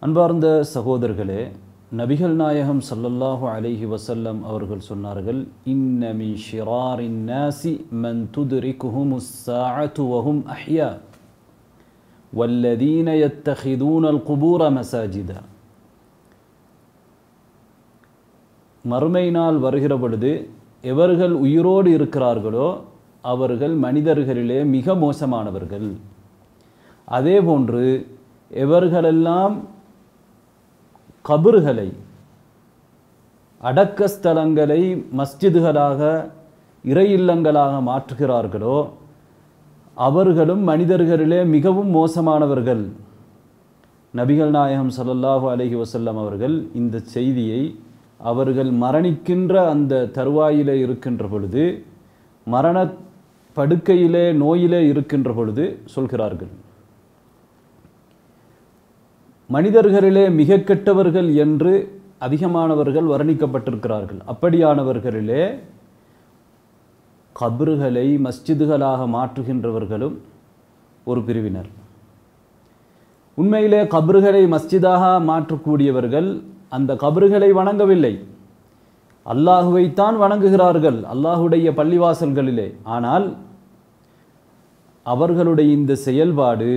அன்பார்ந்த சகோதரர்களே, நபிகள் நாயகம் ஸல்லல்லாஹு அலைஹி வஸல்லம் அவர்கள் சொன்னார்கள், இன்ன மின் ஷிராரின் நாசி மன் துத்ரிகுஹுமுஸ் ஸாஅத்து வஹும் அஹ்யா வல்லதீன யத்தகிதூனல் குபூர மசாஜிதா. மறுமை நாள் வருகிற பொழுது எவர்கள் உயிரோடு இருக்கிறார்களோ அவர்கள் மனிதர்களிலே மிக மோசமானவர்கள். அதேபோன்று எவர்களெல்லாம் கபறுகளை, அடக்க ஸ்தலங்களை மஸ்ஜிதுகளாக, இறை இல்லங்களாக மாற்றுகிறார்களோ அவர்களும் மனிதர்களிலே மிகவும் மோசமானவர்கள். நபிகள் நாயகம் ஸல்லல்லாஹு அலைஹி வஸல்லம் அவர்கள் இந்த செய்தியை அவர்கள் மரணிக்கின்ற அந்த தருவாயிலே இருக்கின்ற பொழுது, மரண படுக்கையிலே நோயிலே இருக்கின்ற பொழுது சொல்கிறார்கள். மனிதர்களிலே மிக கெட்டவர்கள் என்று அதிகமானவர்கள் வர்ணிக்கப்பட்டிருக்கிறார்கள். அப்படியானவர்களிலே கபறுகளை மஸ்ஜிதுகளாக மாற்றுகின்றவர்களும் ஒரு பிரிவினர். உண்மையிலே கபறுகளை மஸ்ஜிதாக மாற்றக்கூடியவர்கள் அந்த கபறுகளை வணங்கவில்லை, அல்லாஹுவைத்தான் வணங்குகிறார்கள் அல்லாஹுடைய பள்ளிவாசல்களிலே. ஆனால் அவர்களுடைய இந்த செயல்பாடு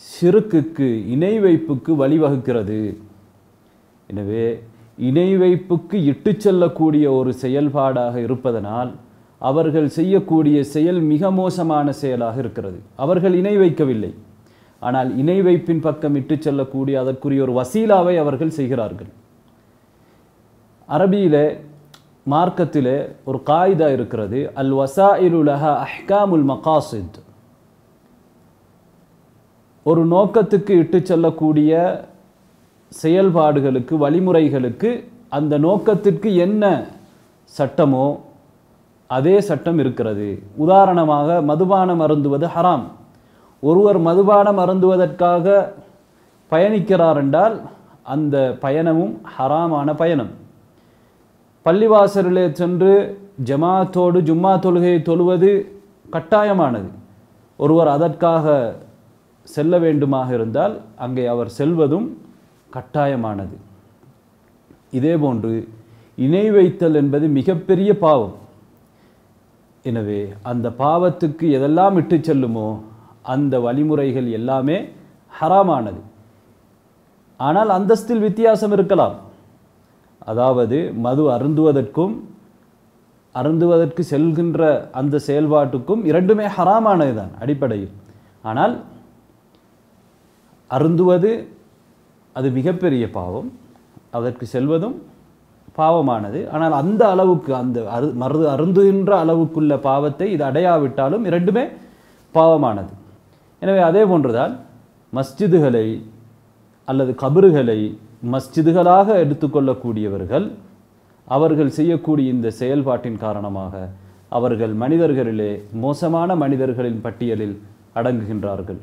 ஷிர்க்குக்கு, இணை வைப்புக்கு வழிவகுக்கிறது. எனவே இணை வைப்புக்கு இட்டு செல்லக்கூடிய ஒரு செயல்பாடாக இருப்பதனால் அவர்கள் செய்யக்கூடிய செயல் மிக மோசமான செயலாக இருக்கிறது. அவர்கள் இணை வைக்கவில்லை, ஆனால் இணை வைப்பின் பக்கம் இட்டு செல்லக்கூடிய அதற்குரிய ஒரு வசீலாவை அவர்கள் செய்கிறார்கள். அரபியிலே, மார்க்கத்திலே ஒரு காயிதா இருக்கிறது, அல் வசாயிலு லஹா அஹ்காமுல் மகாசித். ஒரு நோக்கத்துக்கு இட்டு செல்லக்கூடிய செயல்பாடுகளுக்கு, வழிமுறைகளுக்கு அந்த நோக்கத்திற்கு என்ன சட்டமோ அதே சட்டம் இருக்கிறது. உதாரணமாக, மதுபானம் அருந்துவது ஹராம். ஒருவர் மதுபானம் அருந்துவதற்காக பயணிக்கிறார் என்றால் அந்த பயணமும் ஹராமான பயணம். பள்ளிவாசலிலே சென்று ஜமாத்தோடு ஜும்மா தொழுகையை தொழுவது கட்டாயமானது. ஒருவர் அதற்காக செல்ல வேண்டுமாக இருந்தால் அங்கே அவர் செல்வதும் கட்டாயமானது. இதேபோன்று இணை வைத்தல் என்பது மிகப்பெரிய பாவம். எனவே அந்த பாவத்துக்கு எதெல்லாம் இட்டு செல்லுமோ அந்த வழிமுறைகள் எல்லாமே ஹராமானது. ஆனால் அந்தஸ்தில் வித்தியாசம் இருக்கலாம். அதாவது மது அருந்துவதற்கும் அருந்துவதற்கு செல்கின்ற அந்த செயல்பாட்டுக்கும் இரண்டுமே ஹராமானது தான் அடிப்படையில். ஆனால் அருந்துவது அது மிகப்பெரிய பாவம், அதற்கு செல்வதும் பாவமானது. ஆனால் அந்த அளவுக்கு, அந்த அருந்துகின்ற அளவுக்குள்ள பாவத்தை இது அடையாவிட்டாலும் இரண்டுமே பாவமானது. எனவே அதே போன்றுதான் மஸ்ஜிதுகளை அல்லது கபறுகளை மஸ்ஜிதுகளாக எடுத்துக்கொள்ளக்கூடியவர்கள் அவர்கள் செய்யக்கூடிய இந்த செயல்பாட்டின் காரணமாக அவர்கள் மனிதர்களிலே மோசமான மனிதர்களின் பட்டியலில் அடங்குகின்றார்கள்.